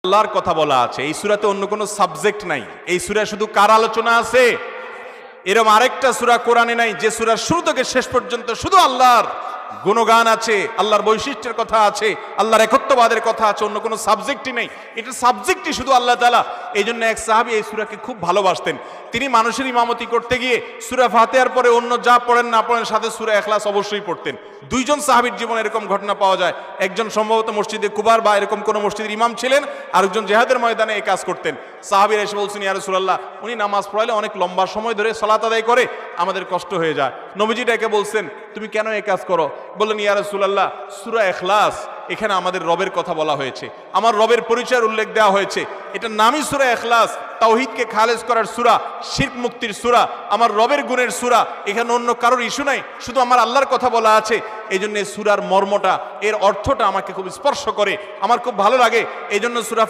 আল্লাহর কথা বলা আছে। এই সূরাতে অন্য কোনো সাবজেক্ট নাই। এই সূরায় শুধু কার আলোচনা আছে? এরকম আরেকটা সূরা কোরআনে নাই যে সূরার শুরু থেকে শেষ পর্যন্ত শুধু আল্লাহর গুণগান আছে, আল্লাহর বৈশিষ্ট্যের কথা আছে, আল্লাহর একত্ববাদের কথা আছে, অন্য কোনো সাবজেক্টই নেই। এটা সাবজেক্টই শুধু আল্লাহ তাআলা। এই জন্য এক সাহাবী এই সূরাকে খুব ভালোবাসতেন। তিনি মানুষের ইমামতি করতে গিয়ে সূরা ফাতিহার পরে অন্য যা পড়েন না পড়েন সাথে সূরা ইখলাস অবশ্যই পড়তেন। দুইজন সাহাবীর জীবনে এরকম ঘটনা পাওয়া যায়। একজন সম্ভবত মসজিদে কুবার বা এরকম কোন মসজিদের ইমাম ছিলেন, আরেকজন জিহাদের ময়দানে এই কাজ করতেন। সাহাবীরা এসে বলছেন, ইয়া রাসূলুল্লাহ, উনি নামাজ পড়াইলে অনেক লম্বা সময় ধরে সালাত আদায় করে, আমাদের কষ্ট হয়ে যায়। নবীজি ডেকে বলছেন, তুমি কেন এই কাজ করো? বললেন, ইয়া রাসূলুল্লাহ, সূরা ইখলাস, এখানে আমাদের রবের কথা বলা হয়েছে, আমার রবের পরিচয়ের উল্লেখ দেওয়া হয়েছে। এটার নামই সূরা ইখলাস, তাওহীদকে খালেজ করার সূরা, শিরক মুক্তির সূরা, আমার রবের গুণের সূরা। এখানে অন্য কারোর ইস্যু নাই, শুধু আমার আল্লাহর কথা বলা আছে। এই জন্য সূরার মর্মটা, এর অর্থটা আমাকে খুব স্পর্শ করে, আমার খুব ভালো লাগে। এই জন্য সূরা